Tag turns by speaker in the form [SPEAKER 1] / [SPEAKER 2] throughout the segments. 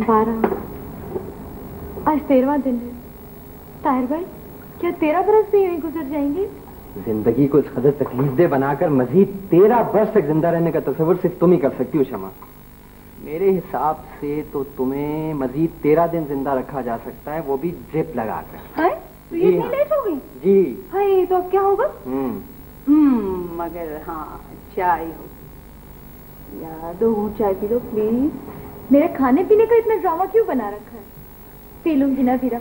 [SPEAKER 1] 12 आज 13वां दिन है। ताहिर भाई, क्या 13 बरस भी यूं गुजर जाएंगे?
[SPEAKER 2] जिंदगी को इस कदर तकलीफदेह बनाकर मजीद 13 वर्ष तक जिंदा रहने का तस्वीर सिर्फ तुम ही कर सकती हो शमा। मेरे हिसाब से तो तुम्हें मजीद 13 दिन जिंदा रखा जा सकता है, वो भी ड्रिप लगाकर।
[SPEAKER 1] तो ये इतनी लेट हो गई?
[SPEAKER 2] जी
[SPEAKER 1] हाय, तो अब क्या होगा?
[SPEAKER 3] मगर हाँ, चाय होगी। याद हो, चाय पी लो प्लीज।
[SPEAKER 1] मेरे खाने पीने का इतना ड्रामा क्यों बना रखा है? पी लूंगी ना वीरा,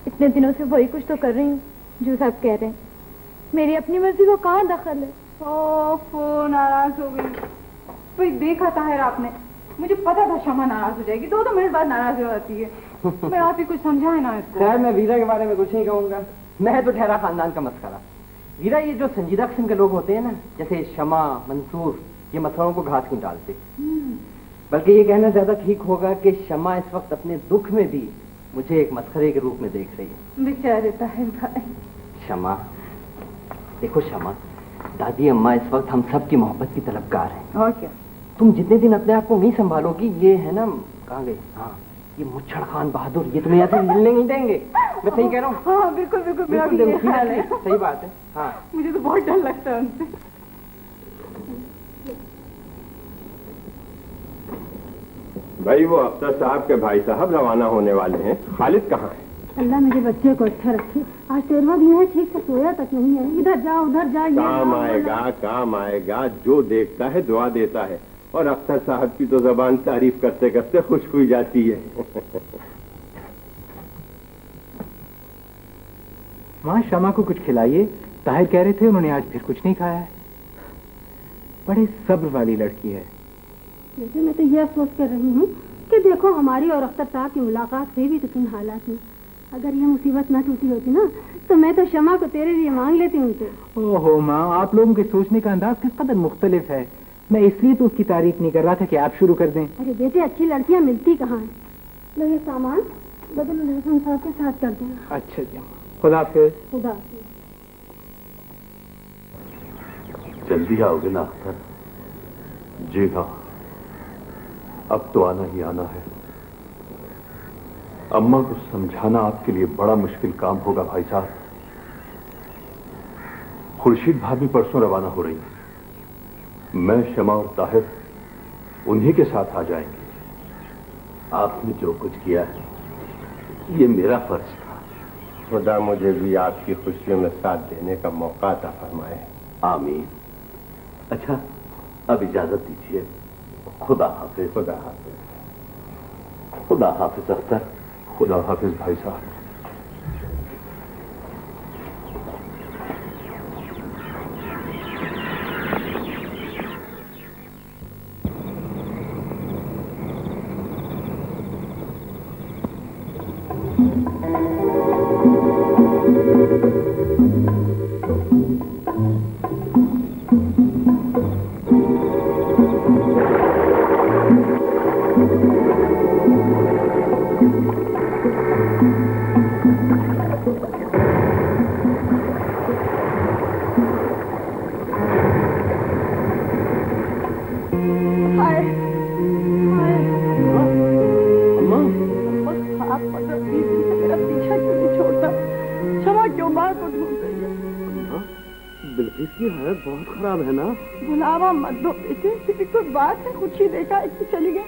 [SPEAKER 1] इतने दिनों से वही कुछ तो कर रही हूँ जो सब कह रहे हैं। मेरी अपनी मर्जी को कहाँ दखल है?
[SPEAKER 3] ओफो, नाराज हो गई। भाई देखा ताहिर आपने, मुझे पता था शमा नाराज हो जाएगी, 2 मिनट बाद नाराज हो जाती है। मैं आप ही कुछ समझाए ना इसको।
[SPEAKER 2] खैर, मैं वीरा के बारे में कुछ नहीं कहूंगा, मैं तो ठहरा खानदान का मस्करा। वीरा, ये जो संजीदा किस्म के लोग होते हैं ना, जैसे शमा, मंसूर, ये मसलों को घास नहीं डालते। बल्कि ये कहना ज्यादा ठीक होगा कि शमा इस वक्त अपने दुख में भी मुझे एक मस्खरे के रूप में देख रही है।
[SPEAKER 3] बेचारे ताहिर भाई।
[SPEAKER 2] शमा, देखो शमा, दादी अम्मा इस वक्त हम सब की मोहब्बत की तलबगार हैं।
[SPEAKER 3] और क्या?
[SPEAKER 2] तुम जितने दिन अपने आप को नहीं संभालोगी, ये है ना, कहाँ गए, हाँ, ये मुच्छड़ खान बहादुर, ये तुम्हें ऐसे मिलने नहीं देंगे। मैं सही कह रहा हूँ?
[SPEAKER 3] हाँ बिल्कुल बिल्कुल, मेरा भी यही ख्याल है।
[SPEAKER 2] सही बात है। हाँ,
[SPEAKER 3] मुझे तो बहुत डर लगता है उनसे।
[SPEAKER 4] भाई, वो अख्तर साहब के भाई साहब रवाना होने वाले हैं। खालिद कहाँ है?
[SPEAKER 1] अल्लाह मेरे बच्चे को अच्छा रखे। आज 13वां दिन है, ठीक से सोया तक नहीं है। इधर जा उधर जा।
[SPEAKER 4] काम आएगा, काम आएगा। जो देखता है दुआ देता है। और अख्तर साहब की तो जबान तारीफ करते करते खुश हुई जाती है।
[SPEAKER 5] माँ, शमा को कुछ खिलाइए। ताहिर कह रहे थे उन्होंने आज फिर कुछ नहीं खाया है। बड़े सब्र वाली लड़की है।
[SPEAKER 1] वैसे मैं तो ये अफसोस कर रही हूँ कि देखो, हमारी और अख्तर साहब की मुलाकात हुई भी तो किन हालात में। अगर ये मुसीबत ना टूटी होती ना, तो मैं तो शमा को तेरे लिए मांग लेती उनसे।
[SPEAKER 5] ओहो माँ, आप लोगों के सोचने का अंदाज किस कदर मुख्तलिफ है। मैं इसलिए तो उसकी तारीफ नहीं कर रहा था कि आप शुरू कर दें।
[SPEAKER 1] अरे बेटे, अच्छी लड़कियाँ मिलती कहाँ हैं? लो ये सामान बदल हसन साहब के साथ कर देना।
[SPEAKER 5] अच्छा जी, खुदा हाफिज़।
[SPEAKER 1] खुदा हाफिज़।
[SPEAKER 6] जल्दी आओगे ना अख्तर? जी हाँ, अब तो आना ही आना है। अम्मा को समझाना आपके लिए बड़ा मुश्किल काम होगा भाई साहब। खुर्शीद भाभी परसों रवाना हो रही है। मैं, शमा और ताहिर उन्हीं के साथ आ जाएंगे।
[SPEAKER 7] आपने जो कुछ किया है ये मेरा फर्ज था।
[SPEAKER 4] खुदा मुझे भी आपकी खुशियों में साथ देने का मौका अता फरमाए।
[SPEAKER 7] आमीन। अच्छा, अब इजाजत दीजिए। खुदा हाफिज।
[SPEAKER 4] खुदा हाफिज।
[SPEAKER 7] खुदा हाफिज अख्तर।
[SPEAKER 6] खुदा हाफिज भाई साहब।
[SPEAKER 7] की हालत बहुत खराब है ना?
[SPEAKER 3] बुलावा मत दो बेटे, तेरी कोई बात है? कुछ ही देखा कि चली गई।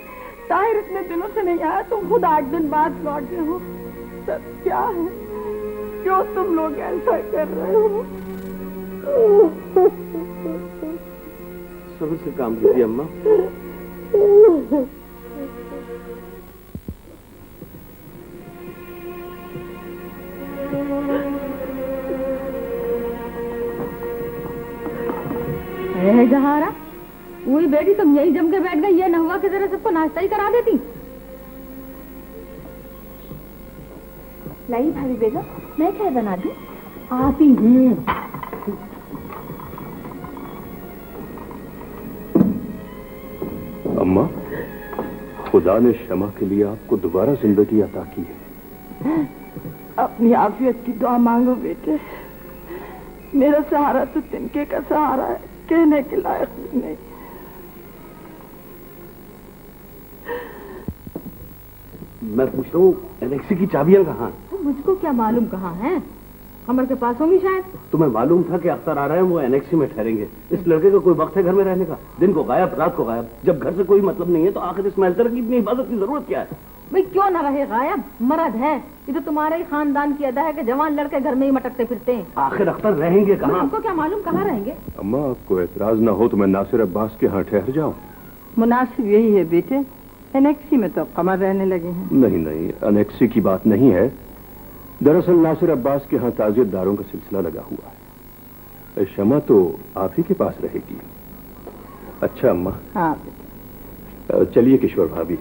[SPEAKER 3] ताहिर इतने दिनों से नहीं आया, तुम खुद 8 दिन बाद लौट गए हो। सब क्या है? क्यों तुम लोग ऐसा कर रहे हो?
[SPEAKER 7] सब्र से काम लीजिए अम्मा।
[SPEAKER 1] जहारा, वही बेटी तुम यही जम के बैठ गई, ये न हुआ कि जरा सबको नाश्ता ही करा देती। लाई भाभी बेगम, मैं चाय बना दूं? आती हूँ।
[SPEAKER 6] अम्मा, खुदा ने शमा के लिए आपको दोबारा जिंदगी अता की है।
[SPEAKER 3] अपनी आफियत की दुआ मांगो बेटे। मेरा सहारा तो तिनके का सहारा है, कहने के लायक भी नहीं।
[SPEAKER 6] मैं पूछ रहा हूँ एनेक्सी की चाबियां कहाँ?
[SPEAKER 3] मुझको क्या मालूम कहाँ है, कमर के पास होंगी शायद।
[SPEAKER 6] तुम्हें मालूम था कि अख्तर आ रहे हैं, वो एनेक्सी में ठहरेंगे। इस लड़के का कोई वक्त है घर में रहने का? दिन को गायब, रात को गायब। जब घर से कोई मतलब नहीं है तो आखिर इस महल की इतनी हिफाजत की जरूरत क्या है?
[SPEAKER 3] भाई क्यों ना रहे गायब, मर्द है। ये तो तुम्हारे ही खानदान की अदा है कि जवान लड़के घर में ही मटकते फिरते हैं।
[SPEAKER 6] आखिर अख्तर रहेंगे कहाँ?
[SPEAKER 3] हमको क्या मालूम कहाँ रहेंगे।
[SPEAKER 4] अम्मा, आपको एतराज ना हो तो मैं नासिर अब्बास के यहाँ ठहर जाऊं?
[SPEAKER 3] मुनासिब यही है बेटे, एनेक्सी में तो कमर रहने लगे हैं।
[SPEAKER 4] नहीं नहीं, अनेक्सी की बात नहीं है। दरअसल नासिर अब्बास के यहाँ ताजियतदारों का सिलसिला लगा हुआ है। शमा तो आप ही के पास रहेगी। अच्छा अम्मा।
[SPEAKER 3] हाँ
[SPEAKER 4] चलिए किशोर भाभी।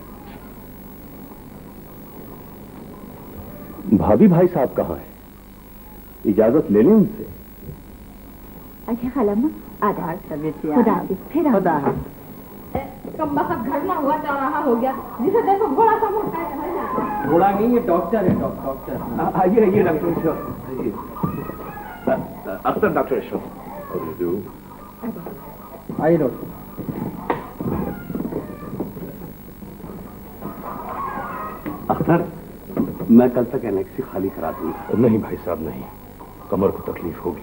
[SPEAKER 4] भाभी भाई साहब कहाँ हैं? इजाजत ले लें उनसे।
[SPEAKER 1] अच्छा खालाम्मा, आधा।
[SPEAKER 3] अच्छा बेटी,
[SPEAKER 1] खुदा हाफिज, फिर आओ।
[SPEAKER 3] खुदा हाफिज। कम वक्त घर ना हुआ चौराहा हो गया, जिसे देखो घोड़ा सा मोटा है।
[SPEAKER 2] घोड़ा नहीं, ये डॉक्टर है। डॉक्टर
[SPEAKER 6] आइए आइए डॉक्टर अशरफ, आइए। अख्तर डॉक्टर अशरफ।
[SPEAKER 2] आइए डॉक्टर।
[SPEAKER 6] अख्तर, मैं कल तक एनेक्सी खाली करा दूंगा।
[SPEAKER 4] नहीं भाई साहब नहीं, कमर को तकलीफ होगी।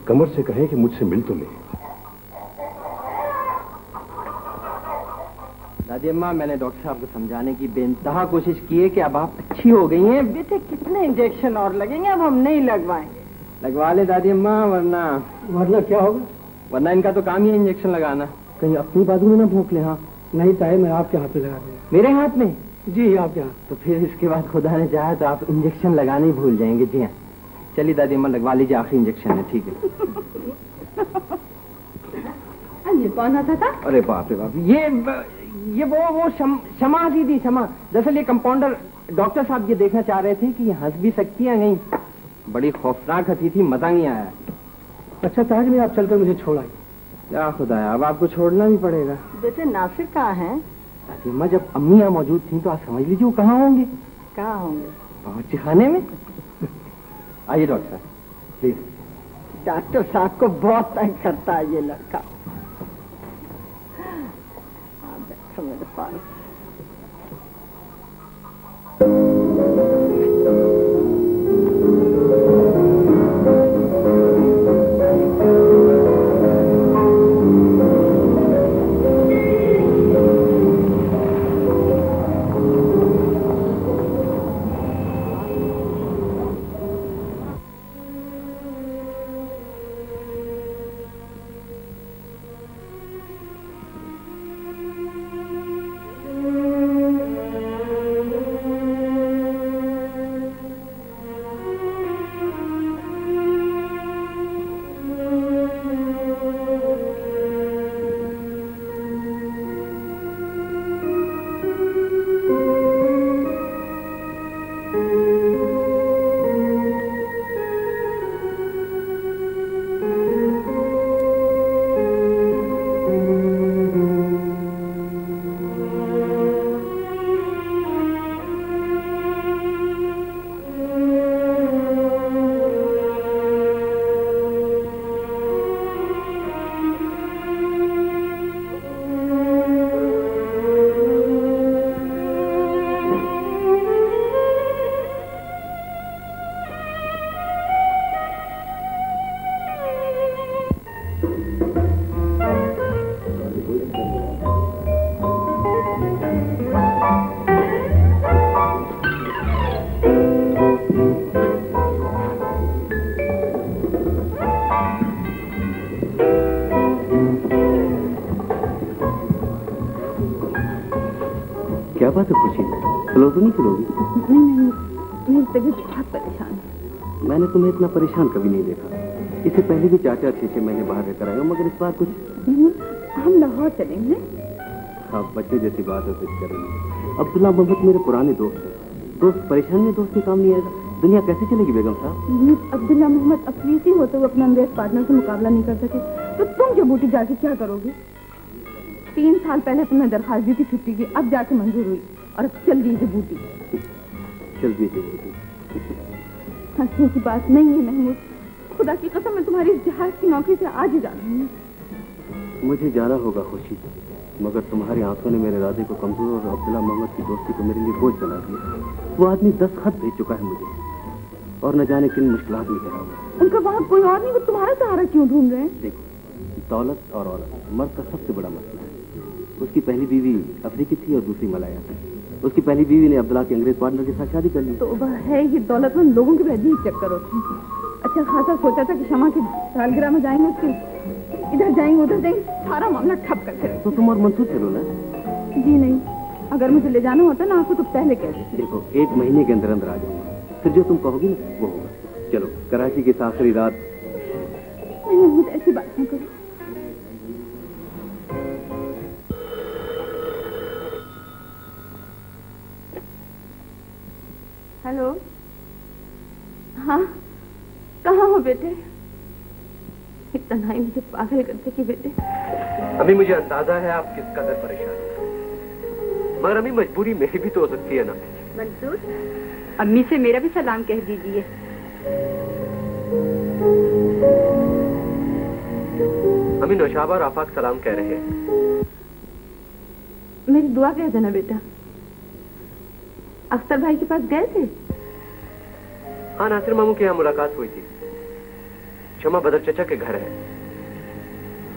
[SPEAKER 4] कमर से कहें कि मुझसे मिल तो ले।
[SPEAKER 2] दादी अम्मा, मैंने डॉक्टर साहब को समझाने की बेइंतहा कोशिश की है कि अब आप अच्छी हो गई हैं।
[SPEAKER 3] बेटे कितने इंजेक्शन और लगेंगे, अब हम नहीं लगवाएंगे।
[SPEAKER 2] लगवा ले दादी अम्मा, वरना
[SPEAKER 5] क्या होगा?
[SPEAKER 2] वरना इनका तो काम ही है इंजेक्शन लगाना।
[SPEAKER 5] कहीं अपनी बाजू में ना भूख ले। हाँ नहीं ताए, मैं आपके हाथ में लगा दूंगा।
[SPEAKER 2] मेरे हाथ में?
[SPEAKER 5] जी आपके हाथ।
[SPEAKER 2] तो फिर इसके बाद खुदा ने चाहा तो आप इंजेक्शन लगाने ही भूल जाएंगे। जी हाँ, चलिए दादी अम्मा लगवा लीजिए, आखिरी इंजेक्शन है। ठीक है।
[SPEAKER 3] ये कौन आता था?
[SPEAKER 2] अरे बाप रे बाप, ये वो शमा थी। शमा, दरअसल ये कंपाउंडर डॉक्टर साहब ये देखना चाह रहे थे कि ये हंस भी सकती है नहीं। बड़ी खौफनाक हंसी थी, मजा नहीं आया।
[SPEAKER 5] अच्छा ताज में आप चलकर मुझे छोड़ आई।
[SPEAKER 2] क्या खुदा, अब आपको छोड़ना भी पड़ेगा।
[SPEAKER 3] बेटे नासिर कहाँ है?
[SPEAKER 2] दादी अम्मा, जब अम्मी यहाँ मौजूद थी तो आप समझ लीजिए वो कहाँ होंगे।
[SPEAKER 3] कहाँ होंगे?
[SPEAKER 2] बावर्ची खाने में। आइए डॉक्टर साहब प्लीज।
[SPEAKER 3] डॉक्टर साहब को बहुत तंग करता है ये लड़का। बैठो मेरे पास।
[SPEAKER 6] क्या बात है खुशी, चलो तो नहीं चलोगी?
[SPEAKER 3] नहीं, मेरी तबीयत बहुत परेशान है।
[SPEAKER 6] मैंने तुम्हें इतना परेशान कभी नहीं देखा। इससे पहले भी 4-6 महीने बाहर रहकर आए हो, मगर इस बार कुछ।
[SPEAKER 3] हम लाहौर चलेंगे।
[SPEAKER 6] हाँ, बच्चे जैसी बात है, कुछ करेंगे। अब्दुल्ला मोहम्मद मेरे पुराने दोस्त हैं। दोस्त परेशान में दोस्त के काम नहीं आएगा। दुनिया कैसे चलेगी बेगम साहब?
[SPEAKER 3] अब्दुल्ला मोहम्मद अफरीसी होते हुए अपने अंग्रेज पार्टनर से मुकाबला नहीं कर सके तो तुम जबूटी जाके क्या करोगे? 3 साल पहले तुमने दरखास्त दी थी छुट्टी की, अब जाके मंजूर हुई और अब चल दी जबूटी।
[SPEAKER 6] चल दी जबूटी।
[SPEAKER 3] हंसने की बात नहीं है महमूद, खुदा की कसम मैं तुम्हारी जहाज की नौकरी से आज ही जा रही हूँ।
[SPEAKER 6] मुझे जाना होगा खुशी, मगर तुम्हारी आंखों ने मेरे इरादे को कमजोर और अब्दुल्ला मोहम्मद की दोस्ती को मेरे लिए बोझ बना दिया। वो आदमी 10 खत भेज चुका है मुझे और न जाने किन मुश्किलात में घिरा हुआ है।
[SPEAKER 3] उनका वहाँ कोई और नहीं, वो तुम्हारा सहारा क्यों ढूंढ रहे हैं?
[SPEAKER 6] देखो, दौलत और औरत मर्द का सबसे बड़ा मसला है। उसकी पहली बीवी अफ्रीकी थी और दूसरी मलाया थी। उसकी पहली बीवी ने अब्दुल्ला के अंग्रेज पार्टनर के साथ शादी कर ली।
[SPEAKER 3] तो वह है ये दौलतमंद लोगों के वैसे ही चक्कर होते हैं। अच्छा खासा सोचा था कि शमा की सालगिरह में जाएंगे, उसके इधर जाएंगे उधर जाएंगे, सारा मामला ठप करके रख।
[SPEAKER 6] तो तुम और मंसूर चलो ना।
[SPEAKER 3] जी नहीं, अगर मुझे ले जाना होता ना आपको तो पहले कह देते।
[SPEAKER 6] देखो, 1 महीने के अंदर अंदर आ जाऊंगा, फिर जो तुम कहोगी ना वो होगा। चलो, कराची की इस आखिरी रात।
[SPEAKER 3] नहीं, मुझे ऐसी बात नहीं करो। हेलो, हाँ, कहाँ हो बेटे? इतना नहीं मुझे पागल करते कि बेटे।
[SPEAKER 2] अभी मुझे अंदाजा है आप किस कदर परेशान हैं, मगर अभी मजबूरी मेरी भी तो हो सकती है ना।
[SPEAKER 3] मंसूर, अम्मी से मेरा भी सलाम कह दीजिए।
[SPEAKER 2] अम्मी नौशाबा और आफाक सलाम कह रहे हैं।
[SPEAKER 3] मेरी दुआ कह देना बेटा। अख्तर भाई के पास गए थे?
[SPEAKER 2] हाँ, नासिर मामू के यहाँ मुलाकात हुई थी। शमा बदर चचा के घर है।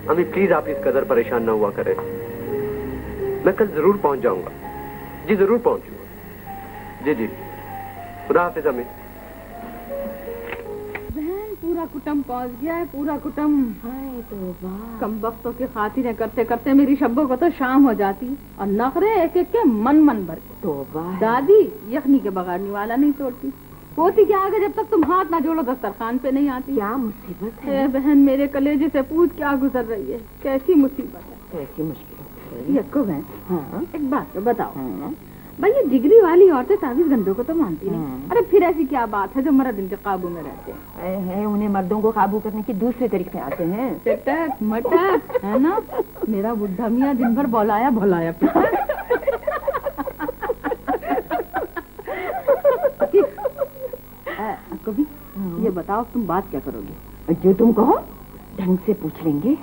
[SPEAKER 2] अम्मी प्लीज आप इस कदर परेशान ना हुआ करें। मैं कल जरूर पहुंच जाऊंगा। जी जरूर पहुंचूंगा। जी जी, खुदा हाफिज अम्मी।
[SPEAKER 3] बहन, पूरा कुटुंब पहुंच गया है, पूरा कुटुंब। हाय तौबा, कम वक्तों की खातिरें करते करते मेरी शब्बों को तो शाम हो जाती और नखरे एक एक के मन भर के। तौबा, दादी यखनी के बगैर निवाला नहीं तोड़ती। पोती के आगे जब तक तुम हाथ ना जोड़ो दस्तरखान पे नहीं आती। क्या मुसीबत है बहन, मेरे कलेजे से पूछ क्या गुजर रही है, कैसी मुसीबत है, कैसी मुश्किल। यक्को बहन, हाँ, एक बात तो बताओ। भाई ये जिगरी वाली औरतें तावीज गंदों को तो मानती नहीं। अरे फिर ऐसी क्या बात है जो मर्द इनके काबू में रहते हैं? उन्हें मर्दों को काबू करने के दूसरे तरीके आते हैं। चटक मटक है ना। मेरा बुढ़ा मियाँ दिन भर बोलाया भोलाया कभी। ये बताओ तुम बात क्या करोगे? जो तुम कहो ढंग से पूछ लेंगे,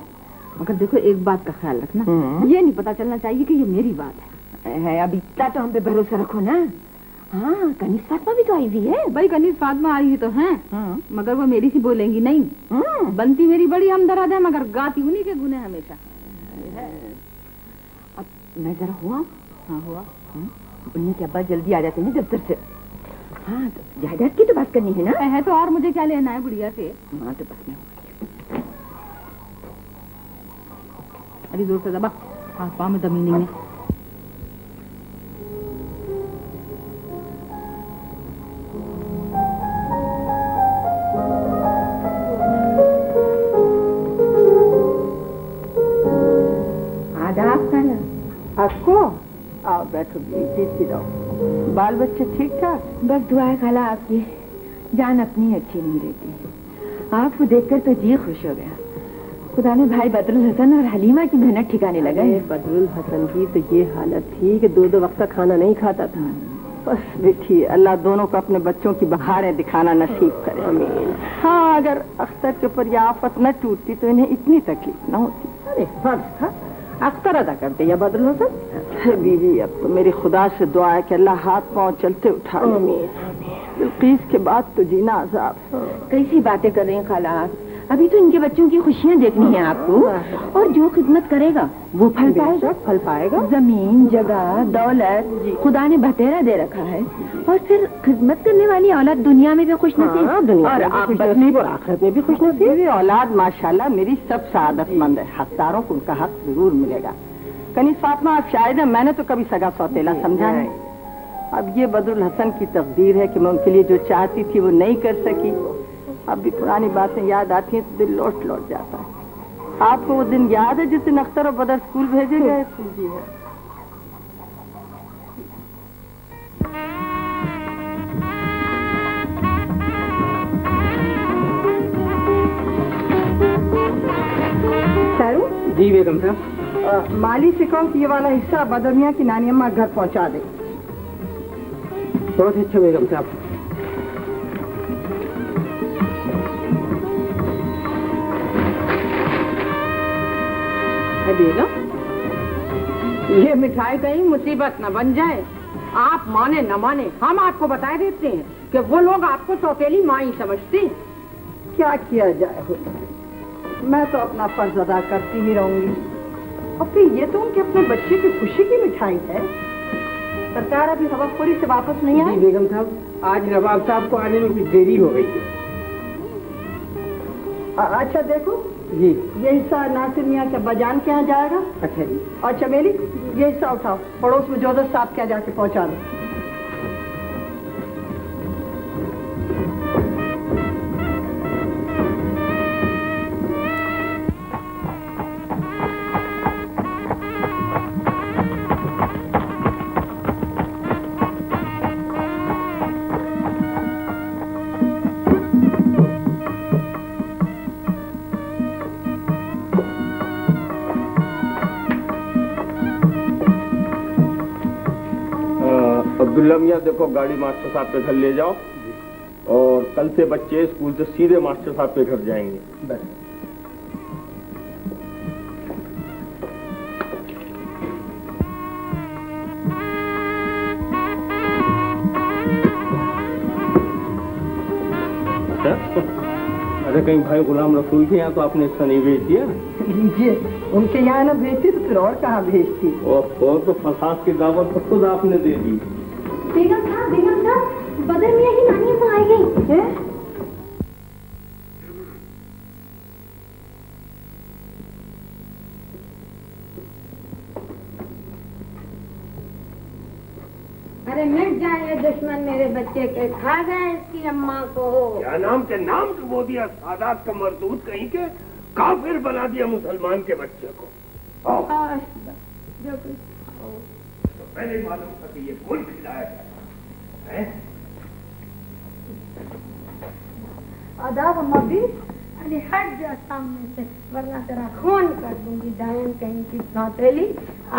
[SPEAKER 3] मगर देखो एक बात का ख्याल रखना, ये नहीं पता चलना चाहिए कि ये मेरी बात है। अब इतना तो हम पे भरोसा रखो ना। हाँ, कनीज फातिमा भी तो आई हुई है। भाई कनीज फातिमा आई हुई तो है, मगर वो मेरी सी बोलेंगी नहीं। बनती मेरी बड़ी हमदर्द है, मगर गाती उन्हीं के गुने हमेशा। अब मैं जरा हुआ। हाँ हुआ। उन्हीं के अब्बा जल्दी आ जाते हैं दफ्तर से। हाँ, तो जायदाद की तो बात करनी है ना। है तो और मुझे क्या लेना है बुढ़िया से? हाँ, तो बस मैं अरे जोर से दबा, हाँ पाँव में दमी नहीं है। आदाब खाना आपको। आओ बैठो, जीती रहो। बाल बच्चे ठीक ठाक? बस दुआ है खाला आपकी, जान अपनी अच्छी नहीं रहती। आपको देखकर तो जी खुश हो गया। खुदा ने भाई बदरुल हसन और हलीमा की मेहनत ठिकाने लगाई।
[SPEAKER 1] बदरुल हसन की तो ये हालत थी कि 2-2 वक्त का खाना नहीं खाता था। बस बेटी, अल्लाह दोनों को अपने बच्चों की बहारें दिखाना नसीब करे। हाँ, अगर अख्तर के ऊपर यह आफत न टूटती तो इन्हें इतनी तकलीफ न होती। अरे फर्ज था अख्तर अदा करते या बदरुल हसन। बीवी, अब तो मेरी खुदा से दुआ है कि अल्लाह हाथ पांव चलते उठा। बिल्कीस के बाद तो जीना अजाब। कैसी बातें कर रही हैं खाला आप? अभी तो इनके बच्चों की खुशियाँ देखनी है आपको, और जो खिदमत करेगा वो फल पाएगा। फल पाएगा। जमीन जगह दौलत खुदा ने बतेरा दे रखा है, और फिर खिदमत करने वाली औलाद दुनिया में भी खुश नसीब और आखिरत में भी खुश नसीब। औलाद माशाल्लाह मेरी सब सादतमंद है। हकदारों को उनका हक जरूर मिलेगा। कनीज फातिमा, आप शायद है, मैंने तो कभी सगा सौतेला समझा है। अब ये बदरुल हसन की तकदीर है कि मैं उनके लिए जो चाहती थी वो नहीं कर सकी। अब भी पुरानी बातें याद आती हैं तो दिल लौट लौट जाता है। आपको वो दिन याद है जिस दिन अख्तर और बदर स्कूल भेजे गए थे? जी है। शारू
[SPEAKER 5] जी बेगम साहब।
[SPEAKER 1] माली से कहो कि ये वाला हिस्सा बदर मियां की नानी अम्मा घर पहुंचा दे।
[SPEAKER 5] बहुत अच्छा बेगम साहब।
[SPEAKER 1] बेगम, ये मिठाई कहीं मुसीबत न बन जाए। आप माने न माने, हम आपको बता देते हैं कि वो लोग आपको सौतेली माँ ही समझते हैं। क्या किया जाए, मैं तो अपना फर्ज अदा करती ही रहूंगी। और फिर ये तो उनके अपने बच्चे की खुशी की मिठाई है। सरकार अभी हवाखोरी से वापस नहीं आई।
[SPEAKER 2] बेगम साहब, आज नवाब साहब को आने में कुछ देरी हो गई है।
[SPEAKER 1] अच्छा देखो,
[SPEAKER 2] जी।
[SPEAKER 1] ये हिस्सा नासिर मियाँ के बजान के यहाँ जाएगा।
[SPEAKER 2] अच्छा जी।
[SPEAKER 1] और चमेली, ये हिस्सा उठाओ, पड़ोस में जोधर साहब के यहाँ जाके पहुँचा दो।
[SPEAKER 8] अब्दुल्ला मियाँ, देखो गाड़ी मास्टर साहब के घर ले जाओ, और कल से बच्चे स्कूल से सीधे मास्टर साहब के घर जाएंगे।
[SPEAKER 2] बस।
[SPEAKER 8] अरे कहीं भाई गुलाम रसूल के यहाँ तो आपने इसका नहीं भेज दिया?
[SPEAKER 1] लीजिए, उनके यहाँ न भेजती तो फिर और कहाँ भेजती।
[SPEAKER 8] ओह, तो फसाद की दावत तो खुद आपने दे दी।
[SPEAKER 9] बेगम साहब, बदर मियाँ की नानी अम्मा आई गई है। अरे मिट जाए दुश्मन मेरे बच्चे के, खा गए इसकी अम्मा को।
[SPEAKER 7] क्या नाम के नाम डुबो दिया, सादात का मरदूद कहीं के, काफिर बना दिया मुसलमान के बच्चे को।
[SPEAKER 9] जो कुछ
[SPEAKER 7] तो पहले ही मालूम था कि ये फूल खिलाया है।
[SPEAKER 9] आदाब अम्मा भी। अरे हट जा सामने से, वरना तेरा खून कर दूंगी। डायन कहीं की सौतेली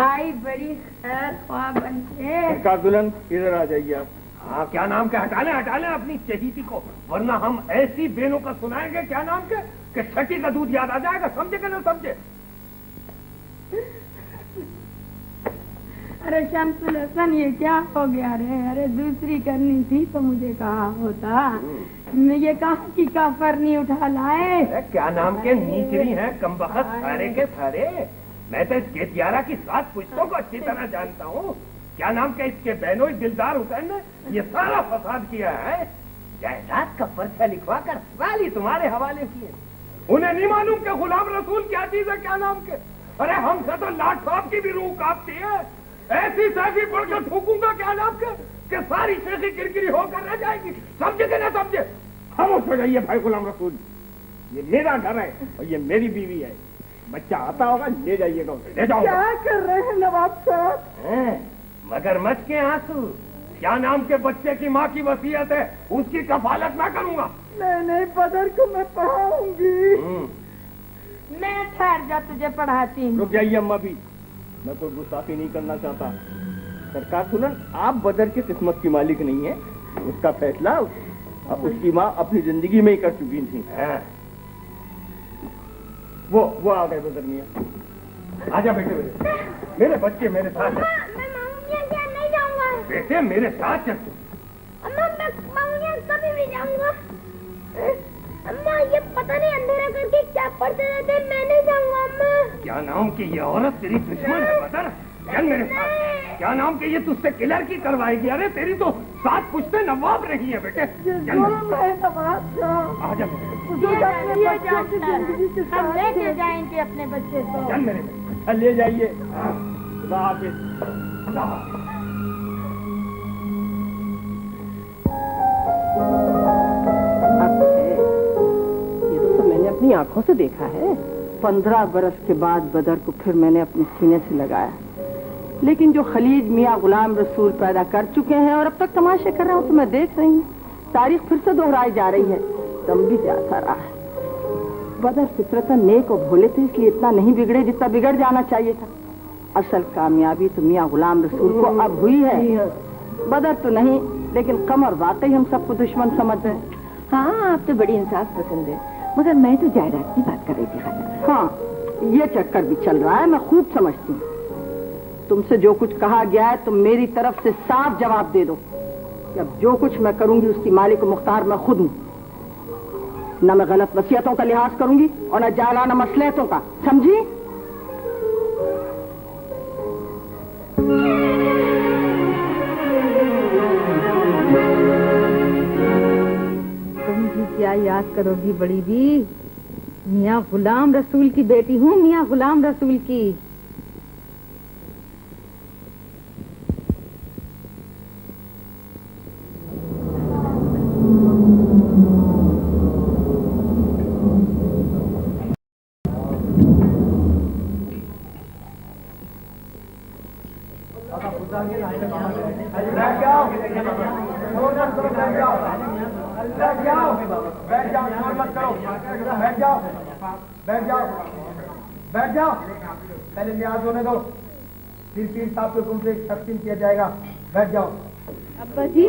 [SPEAKER 9] आई बड़ी खैर ख्वाह बन के।
[SPEAKER 8] दुल्हन, इधर आ जाइए आप।
[SPEAKER 7] हाँ, क्या नाम के हटा लें अपनी चहेती को, वरना हम ऐसी बेनों का सुनाएंगे क्या नाम के कि छठी का दूध याद आ जाएगा। समझे कि ना समझे?
[SPEAKER 9] अरे शम्सुल हसन, ये क्या हो गया रे? अरे दूसरी करनी थी तो मुझे कहा होता। ये कहाँ की काफरनी उठा लाए?
[SPEAKER 7] क्या नाम के नीचरी हैं कमबख्त सारे के सारे। मैं तो इस गेतियारा की 7 पुश्तों को अच्छी तरह जानता हूँ। क्या नाम के इसके बहनोई दिलदार हुसैन ने ये सारा फसाद किया है। जायदाद का पर्चा लिखवा कर वाली तुम्हारे हवाले किए। उन्हें नहीं मालूम कि गुलाम रसूल क्या चीज है। क्या नाम के, अरे हमसे तो लाट साहब की भी रूह कांपती है। ऐसी सैफी पढ़ कर ठोकूंगा क्या नाम के कि सारी शेखी किरकिरी होकर रह जाएगी। समझे कि ना समझे? खामोश हो जाइए भाई गुलाम रसूल, ये मेरा घर है और ये मेरी बीवी है। बच्चा आता होगा, ले जाइएगा उसे, ले जाओ।
[SPEAKER 1] क्या कर रहे हैं नवाब साहब?
[SPEAKER 7] मगरमच्छ के आंसू। क्या नाम के बच्चे की माँ की वसीयत है, उसकी कफालत मैं करूंगा।
[SPEAKER 1] नहीं, बदर को मैं पढ़ाऊंगी।
[SPEAKER 9] मैं ठहर जा, तुझे पढ़ाती हूँ।
[SPEAKER 8] रुक जाइए अम्मा भी, मैं कोई गुस्ताखी नहीं करना चाहता। सरकार दुल्हन, आप बदर की किस्मत की मालिक नहीं है। उसका फैसला उसकी माँ अपनी जिंदगी में ही कर चुकी थी। वो आ गए बदर मियाँ।
[SPEAKER 7] आजा बेटे, मेरे बच्चे मेरे साथ हैं।
[SPEAKER 9] मैं मामूलिया नहीं जाऊंगा।
[SPEAKER 7] बेटे मेरे साथ चल।
[SPEAKER 9] अम्मा, मैं मामूलिया कभी भी जाऊंगा। अम्मा, ये पता नहीं अंधेरा करके क्या पढ़ते रहते, मैं नहीं जाऊंगा अम्मा।
[SPEAKER 7] क्या नाम की ये औरत तेरी दुश्मन है बदर, चल मेरे साथ। क्या नाम के ये तुझसे किलर की करवाएगी। अरे तेरी तो 7 पुश्ते नवाब रही है बेटे। आजा
[SPEAKER 9] हम लेके जाएंगे अपने बच्चे को।
[SPEAKER 7] चल मेरे बेटे,
[SPEAKER 8] ले जाइए।
[SPEAKER 7] खुदा हाफिज।
[SPEAKER 1] ये तो सब मैंने अपनी आंखों से देखा है। 15 बरस के बाद बदर को फिर मैंने अपने सीने से लगाया। लेकिन जो खलीज मियाँ गुलाम रसूल पैदा कर चुके हैं और अब तक तमाशे कर रहे हो, तो मैं देख रही हूँ तारीख फिर से दोहराई जा रही है। दम भी जाता रहा है। बदर फितरतन नेक और भोले थे, इसलिए इतना नहीं बिगड़े जितना बिगड़ जाना चाहिए था। असल कामयाबी तो मियाँ गुलाम रसूल को अब हुई है, बदर तो नहीं। लेकिन कमर वाकई हम सबको दुश्मन समझ रहे हैं।
[SPEAKER 3] हाँ, आप तो बड़ी इंसाफ पसंद है, मगर मैं तो जायदाद की बात कर रही थी खाला।
[SPEAKER 1] हाँ, ये चक्कर भी चल रहा है, मैं खूब समझती हूँ। तुमसे जो कुछ कहा गया है तुम मेरी तरफ से साफ जवाब दे दो कि अब जो कुछ मैं करूंगी उसकी मालिक मुख्तार मैं खुद हूं। न मैं गलत वसीयतों का लिहाज करूंगी और न जायराना मसलहतों का, समझी?
[SPEAKER 3] तुम भी क्या याद करोगी बड़ी भी? मियाँ गुलाम रसूल की बेटी हूँ, मियाँ गुलाम रसूल की।
[SPEAKER 2] बैठ जाओ, पहले लिहाज होने दो, फिर पीर साहब के हुक्म से तकसीम किया जाएगा। बैठ जाओ।
[SPEAKER 3] अब्बा जी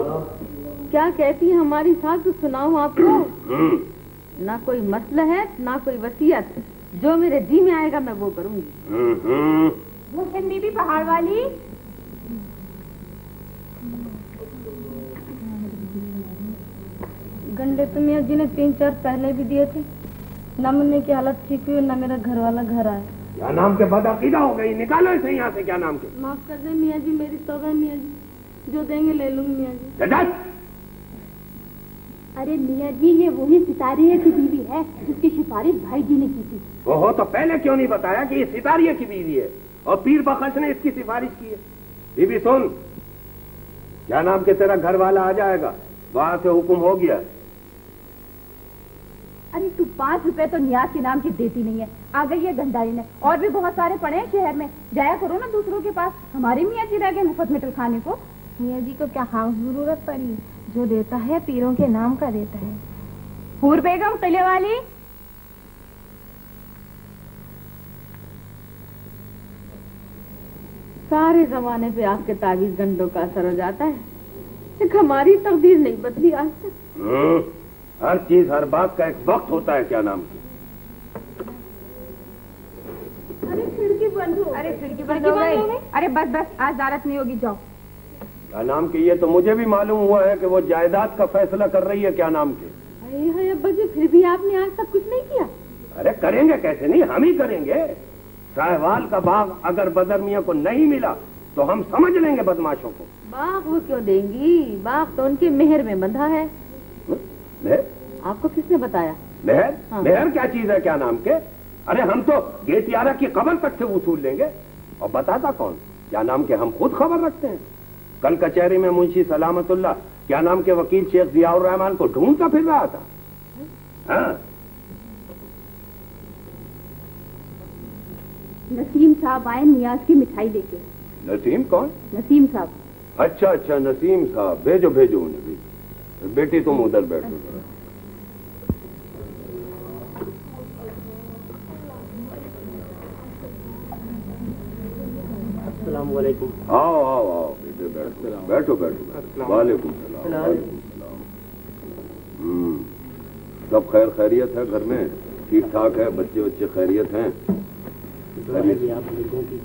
[SPEAKER 3] क्या कहती है हमारी सास, तो सुनाओ आपको। ना कोई मसला है ना कोई वसीयत, जो मेरे जी में आएगा मैं वो करूंगी।
[SPEAKER 9] हुसैन बीबी पहाड़ वाली, गंडे तो मियाँ जी ने 3-4 पहले भी दिए थे, न मिलने की हालत ठीक हुई, न मेरा घर वाला घर आया।
[SPEAKER 7] क्या नाम के बाद अकीदा हो गई, निकालो इसे यहाँ से। क्या नाम के?
[SPEAKER 9] माफ कर दे मियाँ जी, मेरी तौबा है मियाँ जी, जो देंगे ले लूंगी मियाँ जी। अरे मियाँ जी ये वही सितारिया की बीवी है जिसकी सिफारिश भाई जी ने की थी।
[SPEAKER 7] वो तो पहले क्यों नहीं बताया कि ये सितारिया की बीवी है और पीर बख्श ने इसकी सिफारिश की है? बीबी सुन, क्या नाम के तेरा घर वाला आ जाएगा, वहां से हुक्म हो गया।
[SPEAKER 3] अरे तू 5 रुपए तो नियाज के नाम की देती नहीं है, आ गई है गंडाई ने। और भी बहुत सारे पड़े हैं शहर में, जाया करो ना दूसरों के पास। हमारे मियाँ जी रह गए मुफ्त मिठल खाने को।
[SPEAKER 9] मियाँ जी को क्या खास जरूरत पड़ी, जो देता है पीरों के नाम का देता है।
[SPEAKER 3] हूर बेगम किले वाली, सारे जमाने पे आपके तावीज गंडों का असर हो जाता है, एक हमारी तकदीर नहीं बदली आज तक।
[SPEAKER 7] हर चीज हर बात का एक वक्त होता है। क्या नाम की?
[SPEAKER 9] अरे खिड़की बंद हो,
[SPEAKER 3] अरे खिड़की बंद हो गई। अरे बस बस, आज दारत नहीं होगी, जाओ।
[SPEAKER 7] क्या नाम की? ये तो मुझे भी मालूम हुआ है कि वो जायदाद का फैसला कर रही है। क्या नाम की?
[SPEAKER 3] अरे अब्बा जी फिर भी आपने आज तक कुछ नहीं किया।
[SPEAKER 7] अरे करेंगे कैसे नहीं, हम ही करेंगे। साहिवाल का बाग अगर बदर मियाँ को नहीं मिला तो हम समझ लेंगे बदमाशों को।
[SPEAKER 3] बाग वो क्यों देंगी, बाग तो उनके मेहर में बंधा है।
[SPEAKER 7] मेहर?
[SPEAKER 3] आपको किसने बताया?
[SPEAKER 7] मेहर?
[SPEAKER 3] हाँ।
[SPEAKER 7] मेहर क्या चीज है? क्या नाम के? अरे हम तो गेतियारा की खबर तक से वसूल लेंगे। और बताता कौन? क्या नाम के हम खुद खबर रखते हैं। कल कचहरी में मुंशी सलामतुल्लाह क्या नाम के वकील शेख जियाउर रहमान को ढूंढता फिर रहा था। हाँ?
[SPEAKER 3] नसीम साहब आए नियाज की मिठाई लेके।
[SPEAKER 7] नसीम कौन?
[SPEAKER 3] नसीम साहब।
[SPEAKER 7] अच्छा अच्छा, नसीम साहब, भेजो भेजो उन्हें भेजो। बेटी तुम उधर बैठो जरा।
[SPEAKER 2] अस्सलाम वालेकुम।
[SPEAKER 7] आओ आओ आओ बेटे, बैठो बैठो बैठो। वालेकुम सलाम। सब खैर खैरियत है घर में? ठीक ठाक है? बच्चे बच्चे खैरियत हैं?
[SPEAKER 2] आप लोगों की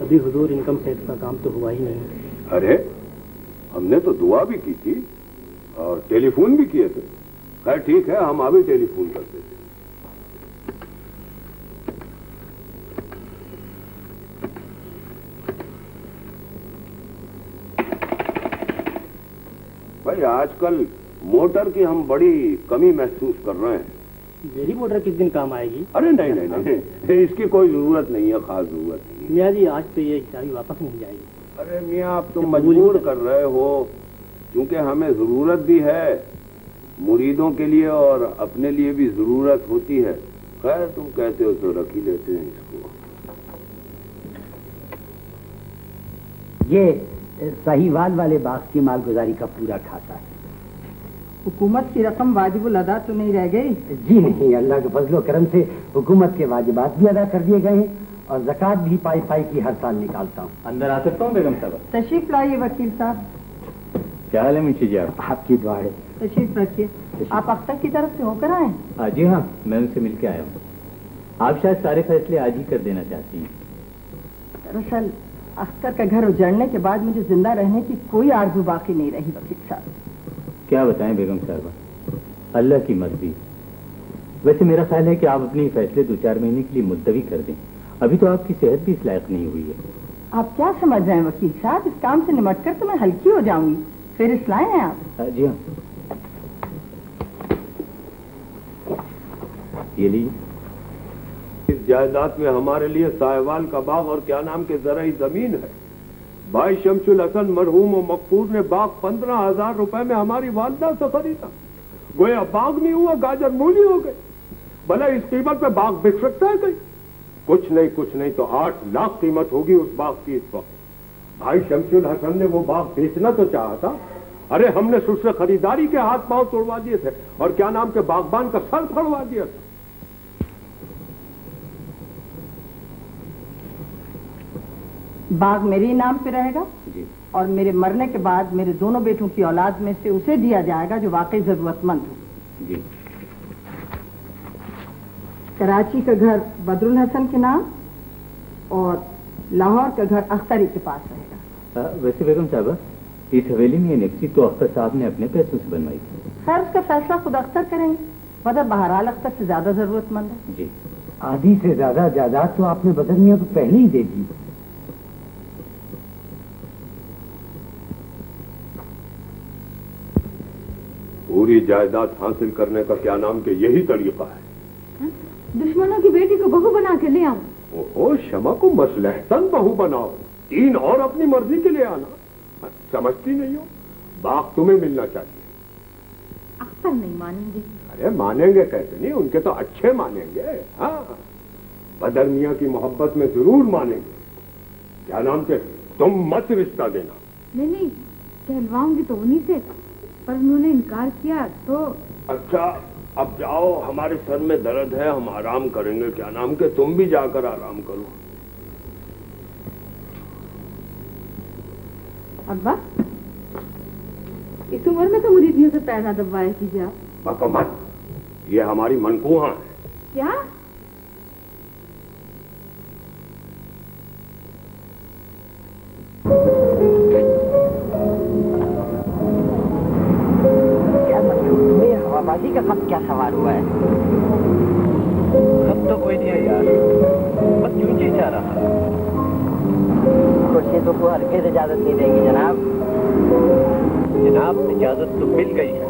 [SPEAKER 2] अभी हुजूर इनकम टैक्स का काम तो हुआ ही नहीं।
[SPEAKER 7] अरे हमने तो दुआ भी की थी और टेलीफोन भी किए थे। खैर ठीक है, हम अभी टेलीफोन करते थे। भाई आजकल मोटर की हम बड़ी कमी महसूस कर रहे हैं।
[SPEAKER 2] मेरी मोटर किस दिन काम आएगी?
[SPEAKER 7] अरे नहीं नहीं नहीं, इसकी कोई जरूरत नहीं है, खास जरूरत नहीं।
[SPEAKER 2] मियाँ जी आज तो ये चाबी वापस नहीं जाएगी।
[SPEAKER 7] अरे मियाँ आप तुम मजबूर कर रहे हो, क्योंकि हमें जरूरत भी है, मुरीदों के लिए और अपने लिए भी जरूरत होती है। खैर तुम कहते हो तो रख ही लेते हैं इसको।
[SPEAKER 10] ये साहिवाल वाले बाग की मालगुजारी का पूरा खाता है।
[SPEAKER 1] हुकूमत की रकम वाजिबुल अदा तो नहीं रह गई?
[SPEAKER 10] जी नहीं, अल्लाह के फजलो करम से हुकूमत के वाजिबात भी अदा कर दिए गए हैं और ज़कात भी पाई पाई की हर साल निकालता हूँ।
[SPEAKER 5] अंदर आ सकता हूँ बेगम साहब?
[SPEAKER 1] तशरीफ लाइए वकील साहब।
[SPEAKER 5] क्या हाल है मुंशी जी? आप?
[SPEAKER 10] आपकी दुआ है।
[SPEAKER 1] तशरीफ रखिए। आप अख्तर की तरफ से होकर आए?
[SPEAKER 5] हाँ जी हाँ, मैं उनसे मिलकर आया हूँ। आप शायद सारे फैसले आज ही कर देना चाहती हैं।
[SPEAKER 1] दरअसल अख्तर का घर उजड़ने के बाद मुझे जिंदा रहने की कोई आरज़ू बाकी नहीं रही वकील साहब।
[SPEAKER 5] क्या बताएं बेगम साहबा, अल्लाह की मर्जी। वैसे मेरा ख्याल है कि आप अपने फैसले 2-4 महीने के लिए मुलतवी कर दें। अभी तो आपकी सेहत भी इस लायक नहीं हुई है।
[SPEAKER 1] आप क्या समझ रहे हैं वकील साहब? इस काम से निमट कर तो मैं हल्की हो जाऊंगी। फिर इस लाए हैं आप?
[SPEAKER 5] जी हाँ, ये लीजिए।
[SPEAKER 4] इस जायदाद में हमारे लिए साहिवाल का बाग और क्या नाम के ज़राई जमीन है। भाई शमसुल हसन मरहूम और मकबूर ने बाग 15,000 रुपए में हमारी वालदा से खरीदा। गोया बाग नहीं हुआ, गाजर मूली हो गई। भला इस कीमत पे बाग बिक सकता है कहीं? कुछ नहीं तो 8 लाख कीमत होगी उस बाग की इस वक्त। भाई शमसुल हसन ने वो बाग बेचना तो चाहा था। अरे हमने उससे खरीदारी के हाथ पांव तोड़वा दिए थे और क्या नाम के बागबान का सर फड़वा दिया था।
[SPEAKER 1] बाग मेरे ही नाम पे रहेगा
[SPEAKER 5] जी।
[SPEAKER 1] और मेरे मरने के बाद मेरे दोनों बेटों की औलाद में से उसे दिया जाएगा जो वाकई जरूरतमंद हो।
[SPEAKER 5] जी।
[SPEAKER 1] कराची का घर बदरुल हसन के नाम और लाहौर का घर अख्तरी के पास रहेगा।
[SPEAKER 5] वैसे बेगम साहबा, इस हवेली में एनेक्सी तो अख्तर साहब ने अपने पैसों से बनवाई थी।
[SPEAKER 1] खैर उसका फैसला खुद अख्तर करेंगे, मगर बहरहाल अख्तर से ज्यादा जरूरतमंद है।
[SPEAKER 5] जी।
[SPEAKER 10] आधी से ज्यादा जायदाद तो आपने बदर मियां को पहले ही दे दी।
[SPEAKER 4] पूरी जायदाद हासिल करने का क्या नाम के यही तरीका है।
[SPEAKER 9] दुश्मनों की बेटी को बहू बना के ले आओ।
[SPEAKER 4] ओहो, शमा को मसलहतन बहू बनाओ, 3 और अपनी मर्जी के लिए आना। समझती नहीं हो, बाग तुम्हें मिलना चाहिए।
[SPEAKER 9] अख्तर नहीं मानेंगे।
[SPEAKER 4] अरे मानेंगे कैसे नहीं, उनके तो अच्छे मानेंगे। हाँ, बदर मियां की मोहब्बत में जरूर मानेंगे। क्या नाम से तुम मत रिश्ता देना।
[SPEAKER 9] नहीं, कहलवाऊंगी तो उन्हीं से, पर उन्होंने इनकार किया तो।
[SPEAKER 4] अच्छा, अब जाओ, हमारे सर में दर्द है, हम आराम करेंगे। क्या नाम के तुम भी जाकर आराम करो।
[SPEAKER 9] अब्बा, इस उम्र में तो मुरीदियों से पैसा दबवाया कीजिए आप।
[SPEAKER 4] बको मत, ये हमारी मनकूहा है।
[SPEAKER 9] क्या?
[SPEAKER 2] हवाबाजी का खत क्या सवार हुआ है?
[SPEAKER 8] खत तो कोई नहीं है यार, बस यूं ही जा रहा।
[SPEAKER 2] खुर्शीदों को हरगिज़ इजाजत नहीं देंगी जनाब।
[SPEAKER 8] जनाब, इजाजत तो मिल गई है।